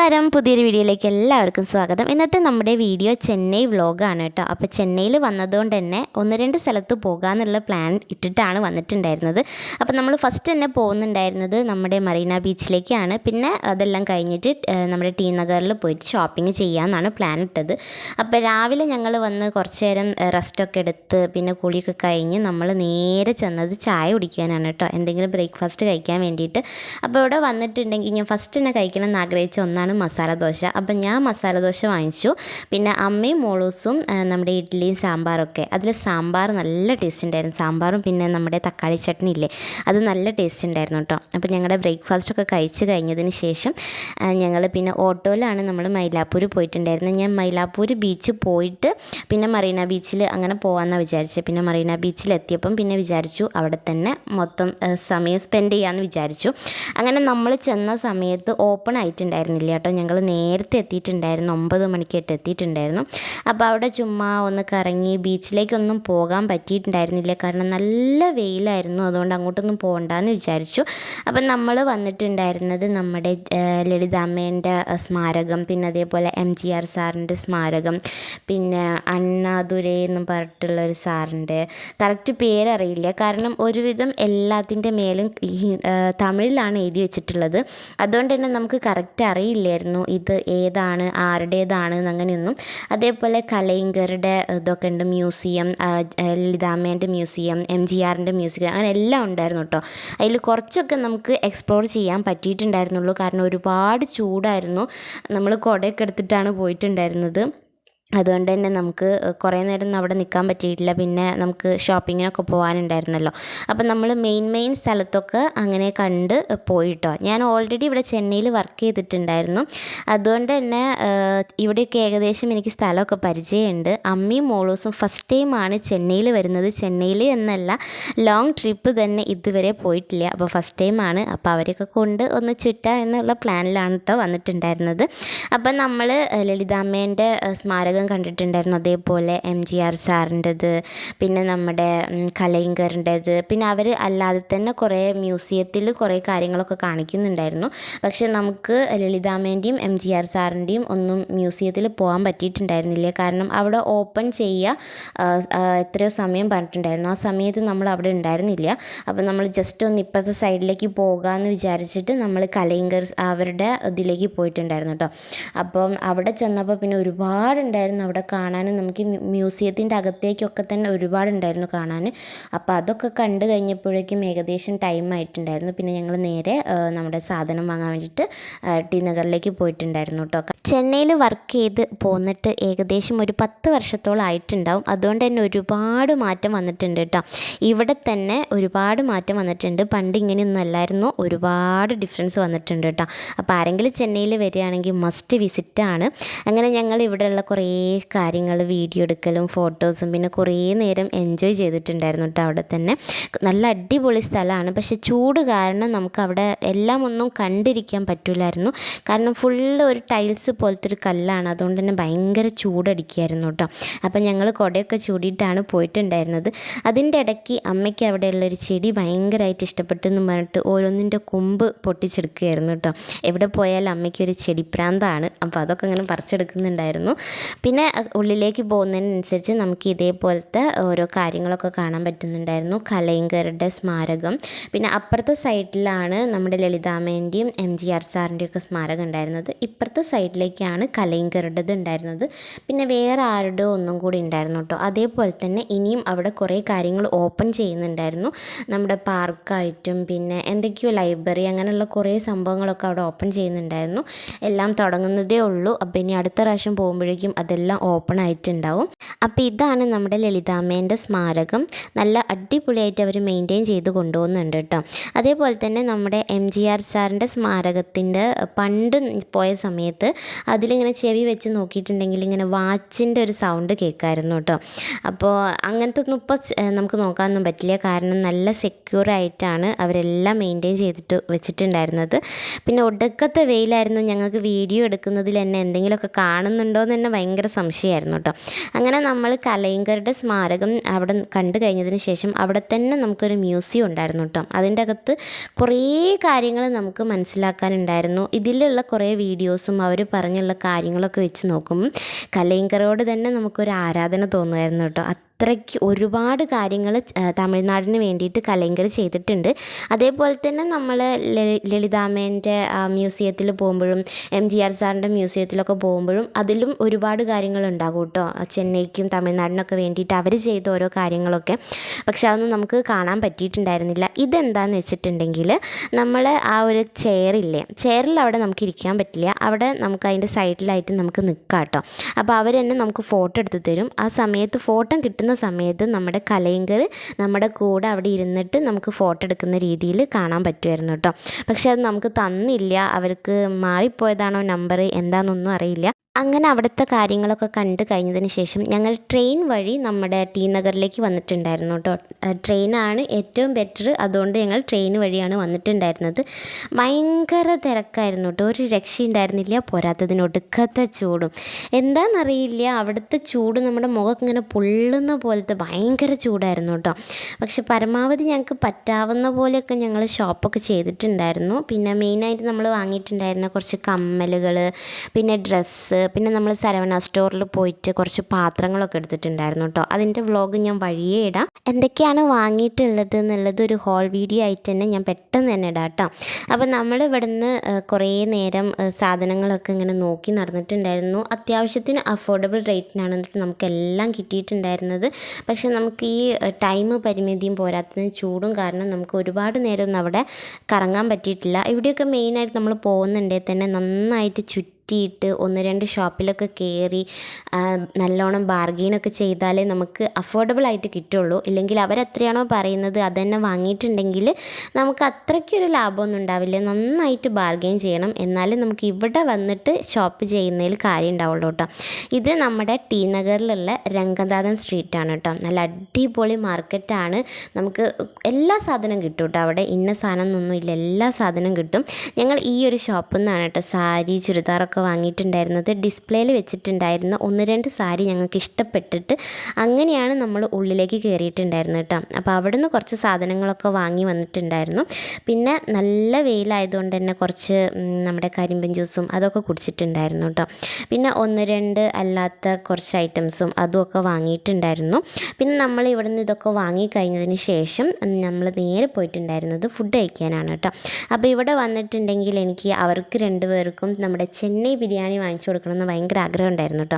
നമസ്കാരം, പുതിയൊരു വീഡിയോയിലേക്ക് എല്ലാവർക്കും സ്വാഗതം. ഇന്നത്തെ നമ്മുടെ വീഡിയോ ചെന്നൈ വ്ലോഗാണ് കേട്ടോ. അപ്പോൾ ചെന്നൈയിൽ വന്നതുകൊണ്ട് തന്നെ ഒന്ന് രണ്ട് സ്ഥലത്ത് പോകാമെന്നുള്ള പ്ലാൻ ഇട്ടിട്ടാണ് വന്നിട്ടുണ്ടായിരുന്നത്. അപ്പോൾ നമ്മൾ ഫസ്റ്റ് തന്നെ പോകുന്നുണ്ടായിരുന്നത് നമ്മുടെ മറീന ബീച്ചിലേക്കാണ്. പിന്നെ അതെല്ലാം കഴിഞ്ഞിട്ട് നമ്മുടെ ടി നഗറിൽ പോയിട്ട് ഷോപ്പിംഗ് ചെയ്യാമെന്നാണ് പ്ലാൻ ഇട്ടത്. അപ്പോൾ രാവിലെ ഞങ്ങൾ വന്ന് കുറച്ച് നേരം റെസ്റ്റൊക്കെ എടുത്ത് പിന്നെ കുളിയൊക്കെ കഴിഞ്ഞ് നമ്മൾ നേരെ ചെന്നത് ചായ കുടിക്കാനാണ് കേട്ടോ, എന്തെങ്കിലും ബ്രേക്ക്ഫാസ്റ്റ് കഴിക്കാൻ വേണ്ടിയിട്ട്. അപ്പോൾ ഇവിടെ വന്നിട്ടുണ്ടെങ്കിൽ ഞാൻ ഫസ്റ്റ് തന്നെ കഴിക്കണം എന്ന് ആഗ്രഹിച്ച ഒന്നാണ് മസാല ദോശ. അപ്പം ഞാൻ മസാല ദോശ വാങ്ങിച്ചു. പിന്നെ അമ്മയും മോളൂസും നമ്മുടെ ഇഡ്ഡലിയും സാമ്പാറൊക്കെ. അതിൽ സാമ്പാർ നല്ല ടേസ്റ്റ് ഉണ്ടായിരുന്നു. സാമ്പാറും പിന്നെ നമ്മുടെ തക്കാളി ചട്നി ഇല്ലേ, അത് നല്ല ടേസ്റ്റ് ഉണ്ടായിരുന്നു കേട്ടോ. അപ്പോൾ ഞങ്ങളുടെ ബ്രേക്ക്ഫാസ്റ്റൊക്കെ കഴിച്ച് കഴിഞ്ഞതിന് ശേഷം ഞങ്ങൾ പിന്നെ ഓട്ടോയിലാണ് നമ്മൾ മൈലാപ്പൂർ പോയിട്ടുണ്ടായിരുന്നത്. ഞാൻ മൈലാപ്പൂർ ബീച്ച് പോയിട്ട് പിന്നെ മറീന ബീച്ചിൽ അങ്ങനെ പോകാമെന്നാണ് വിചാരിച്ചത്. പിന്നെ മറീന ബീച്ചിലെത്തിയപ്പം പിന്നെ വിചാരിച്ചു അവിടെ തന്നെ മൊത്തം സമയം സ്പെൻഡ് ചെയ്യാമെന്ന് വിചാരിച്ചു. അങ്ങനെ നമ്മൾ ചെന്ന സമയത്ത് ഓപ്പൺ ആയിട്ടുണ്ടായിരുന്നില്ല കേട്ടോ. ഞങ്ങൾ നേരത്തെ എത്തിയിട്ടുണ്ടായിരുന്നു, 9 മണിക്കായിട്ട് എത്തിയിട്ടുണ്ടായിരുന്നു. അപ്പോൾ അവിടെ ചുമ്മാ ഒന്ന് കറങ്ങി ബീച്ചിലേക്കൊന്നും പോകാൻ പറ്റിയിട്ടുണ്ടായിരുന്നില്ല, കാരണം നല്ല വെയിലായിരുന്നു. അതുകൊണ്ട് അങ്ങോട്ടൊന്നും പോകണ്ടെന്ന് വിചാരിച്ചു. അപ്പം നമ്മൾ വന്നിട്ടുണ്ടായിരുന്നത് നമ്മുടെ ലളിതാമ്മേൻ്റെ സ്മാരകം, പിന്നെ അതേപോലെ MGR സാറിൻ്റെ സ്മാരകം, പിന്നെ അണ്ണാദുരൈ എന്നും പറഞ്ഞിട്ടുള്ളൊരു സാറിൻ്റെ കറക്റ്റ് പേരറിയില്ല, കാരണം ഒരുവിധം എല്ലാത്തിൻ്റെ മേലും ഈ തമിഴിലാണ് എഴുതി വെച്ചിട്ടുള്ളത്. അതുകൊണ്ട് തന്നെ നമുക്ക് കറക്റ്റ് അറിയില്ലായിരുന്നു ഇത് ഏതാണ് ആരുടേതാണ് അങ്ങനെയൊന്നും. അതേപോലെ കലൈങ്കറുടെ ഇതൊക്കെ ഉണ്ട്, മ്യൂസിയം, ലളിതാമ്മേൻ്റെ മ്യൂസിയം, MGRൻ്റെ മ്യൂസിയം, അങ്ങനെ എല്ലാം ഉണ്ടായിരുന്നു കേട്ടോ. അതിൽ കുറച്ചൊക്കെ നമുക്ക് എക്സ്പ്ലോർ ചെയ്യാൻ പറ്റിയിട്ടുണ്ടായിരുന്നുള്ളൂ, കാരണം ഒരുപാട് ചൂടായിരുന്നു. നമ്മൾ കുടയൊക്കെ എടുത്തിട്ടാണ് പോയിട്ടുണ്ടായിരുന്നത്. അതുകൊണ്ട് തന്നെ നമുക്ക് കുറേ നേരം അവിടെ നിൽക്കാൻ പറ്റിയിട്ടില്ല. പിന്നെ നമുക്ക് ഷോപ്പിങ്ങിനൊക്കെ പോകാനുണ്ടായിരുന്നല്ലോ. അപ്പം നമ്മൾ മെയിൻ സ്ഥലത്തൊക്കെ അങ്ങനെ കണ്ട് പോയിട്ടോ. ഞാൻ ഓൾറെഡി ഇവിടെ ചെന്നൈയിൽ വർക്ക് ചെയ്തിട്ടുണ്ടായിരുന്നു. അതുകൊണ്ട് തന്നെ ഇവിടെയൊക്കെ ഏകദേശം എനിക്ക് സ്ഥലമൊക്കെ പരിചയമുണ്ട്. അമ്മയും മോളൂസും ഫസ്റ്റ് ടൈമാണ് ചെന്നൈയിൽ വരുന്നത്. ചെന്നൈയിൽ എന്നല്ല, ലോങ് ട്രിപ്പ് തന്നെ ഇതുവരെ പോയിട്ടില്ല. അപ്പോൾ ഫസ്റ്റ് ടൈമാണ്. അപ്പോൾ അവരെയൊക്കെ കൊണ്ട് ഒന്ന് ചുറ്റാം എന്നുള്ള പ്ലാനിലാണ് കേട്ടോ വന്നിട്ടുണ്ടായിരുന്നത്. അപ്പം നമ്മൾ ലളിതാമ്മേൻ്റെ സ്മാരകം കണ്ടിട്ടുണ്ടായിരുന്നു, അതേപോലെ MGR സാറിൻ്റെത്, പിന്നെ നമ്മുടെ കലൈങ്കറിൻ്റെത്, പിന്നെ അവർ അല്ലാതെ തന്നെ കുറേ മ്യൂസിയത്തിൽ കുറേ കാര്യങ്ങളൊക്കെ കാണിക്കുന്നുണ്ടായിരുന്നു. പക്ഷേ നമുക്ക് ലളിതാമ്മേൻ്റെയും MGR സാറിൻ്റെയും ഒന്നും മ്യൂസിയത്തിൽ പോകാൻ പറ്റിയിട്ടുണ്ടായിരുന്നില്ല, കാരണം അവിടെ ഓപ്പൺ ചെയ്യുക എത്രയോ സമയം പറഞ്ഞിട്ടുണ്ടായിരുന്നു. ആ സമയത്ത് നമ്മൾ അവിടെ ഉണ്ടായിരുന്നില്ല. അപ്പോൾ നമ്മൾ ജസ്റ്റ് ഒന്ന് ഇപ്പുറത്തെ സൈഡിലേക്ക് പോകാമെന്ന് വിചാരിച്ചിട്ട് നമ്മൾ കലൈങ്കർ അവരുടെ ഇതിലേക്ക് പോയിട്ടുണ്ടായിരുന്നു കേട്ടോ. അപ്പം അവിടെ ചെന്നപ്പോൾ പിന്നെ ഒരുപാടുണ്ടായിരുന്നു അവിടെ കാണാൻ. നമുക്ക് മ്യൂസിയത്തിൻ്റെ അകത്തേക്കൊക്കെ തന്നെ ഒരുപാടുണ്ടായിരുന്നു കാണാൻ. അപ്പോൾ അതൊക്കെ കണ്ടു കഴിഞ്ഞപ്പോഴേക്കും ഏകദേശം ടൈം ആയിട്ടുണ്ടായിരുന്നു. പിന്നെ ഞങ്ങൾ നേരെ നമ്മുടെ സാധനം വാങ്ങാൻ വേണ്ടിയിട്ട് ടി നഗറിലേക്ക് പോയിട്ടുണ്ടായിരുന്നു കേട്ടോ. ചെന്നൈയിൽ വർക്ക് ചെയ്ത് പോന്നിട്ട് ഏകദേശം ഒരു 10 വർഷത്തോളം ആയിട്ടുണ്ടാവും. അതുകൊണ്ട് തന്നെ ഒരുപാട് മാറ്റം വന്നിട്ടുണ്ട് കേട്ടോ. ഇവിടെ തന്നെ ഒരുപാട് മാറ്റം വന്നിട്ടുണ്ട്. പണ്ട് ഇങ്ങനെയൊന്നും അല്ലായിരുന്നു, ഒരുപാട് ഡിഫറൻസ് വന്നിട്ടുണ്ട് കേട്ടോ. അപ്പോൾ ആരെങ്കിലും ചെന്നൈയിൽ വരികയാണെങ്കിൽ മസ്റ്റ് വിസിറ്റാണ്. അങ്ങനെ ഞങ്ങൾ ഇവിടെയുള്ള കുറേ കാര്യങ്ങൾ വീഡിയോ എടുക്കലും ഫോട്ടോസും പിന്നെ കുറേ നേരം എൻജോയ് ചെയ്തിട്ടുണ്ടായിരുന്നു കേട്ടോ. അവിടെ തന്നെ നല്ല അടിപൊളി സ്ഥലമാണ്. പക്ഷേ ചൂട് കാരണം നമുക്ക് അവിടെ എല്ലാം ഒന്നും കണ്ടിരിക്കാൻ പറ്റില്ലായിരുന്നു, കാരണം ഫുള്ള് ഒരു ടൈൽസ് പോലത്തെ ഒരു കല്ലാണ്. അതുകൊണ്ട് തന്നെ ഭയങ്കര ചൂടടിക്കുമായിരുന്നു കേട്ടോ. അപ്പം ഞങ്ങൾ കുടയൊക്കെ ചൂടിയിട്ടാണ് പോയിട്ടുണ്ടായിരുന്നത്. അതിൻ്റെ ഇടയ്ക്ക് അമ്മയ്ക്ക് അവിടെയുള്ളൊരു ചെടി ഭയങ്കരമായിട്ട് ഇഷ്ടപ്പെട്ടു എന്ന് പറഞ്ഞിട്ട് ഓരോന്നിൻ്റെ കൊമ്പ് പൊട്ടിച്ചെടുക്കുകയായിരുന്നു കേട്ടോ. എവിടെ പോയാലും അമ്മയ്ക്കൊരു ചെടിപ്രാന്താണ്. അപ്പോൾ അതൊക്കെ അങ്ങനെ പറിച്ചെടുക്കുന്നുണ്ടായിരുന്നു. പിന്നെ ഉള്ളിലേക്ക് പോകുന്നതിനനുസരിച്ച് നമുക്ക് ഇതേപോലത്തെ ഓരോ കാര്യങ്ങളൊക്കെ കാണാൻ പറ്റുന്നുണ്ടായിരുന്നു. കലൈങ്കറുടെ സ്മാരകം, പിന്നെ അപ്പുറത്തെ സൈഡിലാണ് നമ്മുടെ ലളിതാമ്മേൻ്റെയും MGR സാറിൻ്റെയും ഒക്കെ സ്മാരകം ഉണ്ടായിരുന്നത്. ഇപ്പുറത്തെ സൈഡിലേക്കാണ് കലൈങ്കറുടേത് ഉണ്ടായിരുന്നത്. പിന്നെ വേറെ ആരുടെ ഒന്നും കൂടി ഉണ്ടായിരുന്നു കേട്ടോ. അതേപോലെ തന്നെ ഇനിയും അവിടെ കുറേ കാര്യങ്ങൾ ഓപ്പൺ ചെയ്യുന്നുണ്ടായിരുന്നു. നമ്മുടെ പാർക്കായിട്ടും പിന്നെ എന്തൊക്കെയോ ലൈബ്രറി അങ്ങനെയുള്ള കുറേ സംഭവങ്ങളൊക്കെ അവിടെ ഓപ്പൺ ചെയ്യുന്നുണ്ടായിരുന്നു. എല്ലാം തുടങ്ങുന്നതേ ഉള്ളൂ. അപ്പോൾ ഇനി അടുത്ത പ്രാവശ്യം പോകുമ്പോഴേക്കും അതെല്ലാം ഓപ്പൺ ആയിട്ടുണ്ടാവും. അപ്പോൾ ഇതാണ് നമ്മുടെ ലളിതാമ്മേൻ്റെ സ്മാരകം. നല്ല അടിപൊളിയായിട്ട് അവർ മെയിൻറ്റെയിൻ ചെയ്ത് കൊണ്ടുപോകുന്നുണ്ട് കേട്ടോ. അതേപോലെ തന്നെ നമ്മുടെ MGR സാറിൻ്റെ സ്മാരകത്തിൻ്റെ പണ്ട് പോയ സമയത്ത് അതിലിങ്ങനെ ചെവി വെച്ച് നോക്കിയിട്ടുണ്ടെങ്കിൽ ഇങ്ങനെ വാച്ചിൻ്റെ ഒരു സൗണ്ട് കേൾക്കായിരുന്നു കേട്ടോ. അപ്പോൾ അങ്ങനത്തെ ഒന്നും ഇപ്പോൾ നമുക്ക് നോക്കാനൊന്നും പറ്റില്ല, കാരണം നല്ല സെക്യൂറായിട്ടാണ് അവരെല്ലാം മെയിൻറ്റെയിൻ ചെയ്തിട്ട് വെച്ചിട്ടുണ്ടായിരുന്നത്. പിന്നെ ഒടുക്കത്തെ വെയിലായിരുന്നു. ഞങ്ങൾക്ക് വീഡിയോ എടുക്കുന്നതിൽ തന്നെ എന്തെങ്കിലുമൊക്കെ കാണുന്നുണ്ടോ എന്ന് തന്നെ ഭയങ്കര സംശയമായിരുന്നു കേട്ടോ. അങ്ങനെ അങ്ങനെ നമ്മൾ കലൈങ്കരുടെ സ്മാരകം അവിടെ കണ്ടു കഴിഞ്ഞതിന് ശേഷം അവിടെ തന്നെ നമുക്കൊരു മ്യൂസിയം ഉണ്ടായിരുന്നു കേട്ടോ. അതിൻ്റെ അകത്ത് കുറേ കാര്യങ്ങൾ നമുക്ക് മനസ്സിലാക്കാനുണ്ടായിരുന്നു. ഇതിലുള്ള കുറേ വീഡിയോസും അവർ പറഞ്ഞുള്ള കാര്യങ്ങളൊക്കെ വെച്ച് നോക്കുമ്പം കലൈങ്കരോട് തന്നെ നമുക്കൊരു ആരാധന തോന്നുമായിരുന്നു കേട്ടോ. അത്രയ്ക്ക് ഒരുപാട് കാര്യങ്ങൾ തമിഴ്നാടിന് വേണ്ടിയിട്ട് കലൈങ്കർ ചെയ്തിട്ടുണ്ട്. അതേപോലെ തന്നെ നമ്മൾ ലളിതാമ്മേൻ്റെ മ്യൂസിയത്തിൽ പോകുമ്പോഴും MGR സാറിൻ്റെ മ്യൂസിയത്തിലൊക്കെ പോകുമ്പോഴും അതിലും ഒരുപാട് കാര്യങ്ങളുണ്ടാകും കേട്ടോ, ചെന്നൈക്കും തമിഴ്നാടിനൊക്കെ വേണ്ടിയിട്ട് അവർ ചെയ്ത ഓരോ കാര്യങ്ങളൊക്കെ. പക്ഷെ അതൊന്നും നമുക്ക് കാണാൻ പറ്റിയിട്ടുണ്ടായിരുന്നില്ല. ഇതെന്താണെന്ന് വെച്ചിട്ടുണ്ടെങ്കിൽ നമ്മൾ ആ ഒരു ചെയറിൽ അവിടെ നമുക്ക് ഇരിക്കാൻ പറ്റില്ല. അവിടെ നമുക്ക് അതിൻ്റെ സൈഡിലായിട്ട് നമുക്ക് നിൽക്കാം കേട്ടോ. അപ്പോൾ അവർ തന്നെ നമുക്ക് ഫോട്ടോ എടുത്ത് തരും. ആ സമയത്ത് ഫോട്ടോ കിട്ടുന്ന സമയത്ത് നമ്മുടെ കലൈങ്കർ നമ്മുടെ കൂടെ അവിടെ ഇരുന്നിട്ട് നമുക്ക് ഫോട്ടോ എടുക്കുന്ന രീതിയിൽ കാണാൻ പറ്റുമായിരുന്നു കേട്ടോ. പക്ഷെ അത് നമുക്ക് തന്നില്ല. അവർക്ക് മാറിപ്പോയതാണോ നമ്പർ എന്താണെന്നൊന്നും അറിയില്ല. അങ്ങനെ അവിടുത്തെ കാര്യങ്ങളൊക്കെ കണ്ടു കഴിഞ്ഞതിന് ശേഷം ഞങ്ങൾ ട്രെയിൻ വഴി നമ്മുടെ ടി നഗറിലേക്ക് വന്നിട്ടുണ്ടായിരുന്നു കേട്ടോ. ട്രെയിനാണ് ഏറ്റവും ബെറ്റർ. അതുകൊണ്ട് ഞങ്ങൾ ട്രെയിൻ വഴിയാണ് വന്നിട്ടുണ്ടായിരുന്നത്. ഭയങ്കര തിരക്കായിരുന്നു കേട്ടോ, ഒരു രക്ഷയുണ്ടായിരുന്നില്ല. പോരാത്തതിന് ഒടുക്കത്തെ ചൂടും. എന്താണെന്നറിയില്ല, അവിടുത്തെ ചൂട് നമ്മുടെ മുഖം ഇങ്ങനെ പൊള്ളുന്ന പോലത്തെ ഭയങ്കര ചൂടായിരുന്നു കേട്ടോ. പക്ഷെ പരമാവധി ഞങ്ങൾക്ക് പറ്റാവുന്ന പോലെയൊക്കെ ഞങ്ങൾ ഷോപ്പൊക്കെ ചെയ്തിട്ടുണ്ടായിരുന്നു. പിന്നെ മെയിനായിട്ട് നമ്മൾ വാങ്ങിയിട്ടുണ്ടായിരുന്ന കുറച്ച് കമ്മലുകൾ, പിന്നെ ഡ്രസ്സ്, പിന്നെ നമ്മൾ സരവണ സ്റ്റോറിൽ പോയിട്ട് കുറച്ച് പാത്രങ്ങളൊക്കെ എടുത്തിട്ടുണ്ടായിരുന്നു കേട്ടോ. അതിൻ്റെ വ്ളോഗ് ഞാൻ വഴിയേ ഇടാം. എന്തൊക്കെയാണ് വാങ്ങിയിട്ടുള്ളത് എന്നുള്ളത് ഒരു ഹോൾ വീഡിയോ ആയിട്ട് തന്നെ ഞാൻ പെട്ടെന്ന് തന്നെ ഇടാം കേട്ടോ. അപ്പോൾ നമ്മൾ ഇവിടുന്ന് കുറേ നേരം സാധനങ്ങളൊക്കെ ഇങ്ങനെ നോക്കി നടന്നിട്ടുണ്ടായിരുന്നു. അത്യാവശ്യത്തിന് അഫോർഡബിൾ റേറ്റിനാണ് നമുക്കെല്ലാം കിട്ടിയിട്ടുണ്ടായിരുന്നത്. പക്ഷേ നമുക്ക് ഈ ടൈം പരിമിതിയും പോരാത്തതിന് ചൂടും കാരണം നമുക്ക് ഒരുപാട് നേരം ഒന്നും അവിടെ കറങ്ങാൻ പറ്റിയിട്ടില്ല. ഇവിടെയൊക്കെ മെയിനായിട്ട് നമ്മൾ പോകുന്നുണ്ടെങ്കിൽ തന്നെ നന്നായിട്ട് ചുറ്റിയിട്ട് 1-2 ഷോപ്പിലൊക്കെ കയറി നല്ലോണം ബാർഗെയിനൊക്കെ ചെയ്താലേ നമുക്ക് അഫോർഡബിൾ ആയിട്ട് കിട്ടുള്ളൂ. ഇല്ലെങ്കിൽ അവരെത്രയാണോ പറയുന്നത് അത് തന്നെ വാങ്ങിയിട്ടുണ്ടെങ്കിൽ നമുക്ക് അത്രയ്ക്കൊരു ലാഭമൊന്നും ഉണ്ടാവില്ല. നന്നായിട്ട് ബാർഗെയിൻ ചെയ്യണം, എന്നാലും നമുക്ക് ഇവിടെ വന്നിട്ട് ഷോപ്പ് ചെയ്യുന്നതിൽ കാര്യം ഉണ്ടാവുള്ളൂ കേട്ടോ. ഇത് നമ്മുടെ ടി നഗറിലുള്ള രംഗനാഥൻ സ്ട്രീറ്റാണ് കേട്ടോ. നല്ല അടിപൊളി മാർക്കറ്റാണ്. നമുക്ക് എല്ലാ സാധനവും കിട്ടും കേട്ടോ. അവിടെ ഇന്ന സാധനം എന്നൊന്നുമില്ല, എല്ലാ സാധനവും കിട്ടും. ഞങ്ങൾ ഈ ഒരു ഷോപ്പിൽ നിന്നാണ് കേട്ടോ സാരി ചുരിദാറൊക്കെ വാങ്ങിയിട്ടുണ്ടായിരുന്നത്. ഡിസ്പ്ലേയിൽ വെച്ചിട്ടുണ്ടായിരുന്ന 1-2 സാരി ഞങ്ങൾക്ക് ഇഷ്ടപ്പെട്ടിട്ട് അങ്ങനെയാണ് നമ്മൾ ഉള്ളിലേക്ക് കയറിയിട്ടുണ്ടായിരുന്നത് കേട്ടോ. അപ്പോൾ അവിടെ നിന്ന് കുറച്ച് സാധനങ്ങളൊക്കെ വാങ്ങി വന്നിട്ടുണ്ടായിരുന്നു. പിന്നെ നല്ല വെയിലായതുകൊണ്ട് തന്നെ കുറച്ച് നമ്മുടെ കരിമ്പൻ ജ്യൂസും അതൊക്കെ കുടിച്ചിട്ടുണ്ടായിരുന്നു കേട്ടോ. പിന്നെ 1-2 അല്ലാത്ത കുറച്ച് ഐറ്റംസും അതുമൊക്കെ വാങ്ങിയിട്ടുണ്ടായിരുന്നു. പിന്നെ നമ്മൾ ഇവിടെ നിന്ന് ഇതൊക്കെ വാങ്ങിക്കഴിഞ്ഞതിന് ശേഷം നമ്മൾ നേരെ പോയിട്ടുണ്ടായിരുന്നത് ഫുഡ് കഴിക്കാനാണ് കേട്ടോ. അപ്പോൾ ഇവിടെ വന്നിട്ടുണ്ടെങ്കിൽ എനിക്ക് അവർക്ക് 2 പേർക്കും നമ്മുടെ ചെന്നൈ ബിരിയാണി വാങ്ങിച്ചു കൊടുക്കണമെന്ന് ഭയങ്കര ആഗ്രഹം ഉണ്ടായിരുന്നു കേട്ടോ.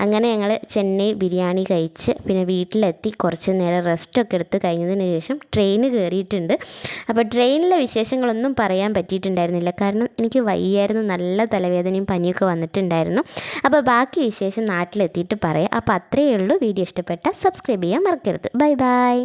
അങ്ങനെ ഞങ്ങൾ ചെന്നൈ ബിരിയാണി കഴിച്ച് പിന്നെ വീട്ടിലെത്തി കുറച്ച് നേരം റെസ്റ്റൊക്കെ എടുത്ത് കഴിഞ്ഞതിന് ശേഷം ട്രെയിന് കയറിയിട്ടുണ്ട്. അപ്പോൾ ട്രെയിനിലെ വിശേഷങ്ങളൊന്നും പറയാൻ പറ്റിയിട്ടുണ്ടായിരുന്നില്ല, കാരണം എനിക്ക് വയ്യായിരുന്നു, നല്ല തലവേദനയും പനിയൊക്കെ വന്നിട്ടുണ്ടായിരുന്നു. അപ്പോൾ ബാക്കി വിശേഷം നാട്ടിലെത്തിയിട്ട് പറയാം. അപ്പോൾ അത്രയേ ഉള്ളൂ. വീഡിയോ ഇഷ്ടപ്പെട്ടാൽ സബ്സ്ക്രൈബ് ചെയ്യാൻ മറക്കരുത്. Bye bye.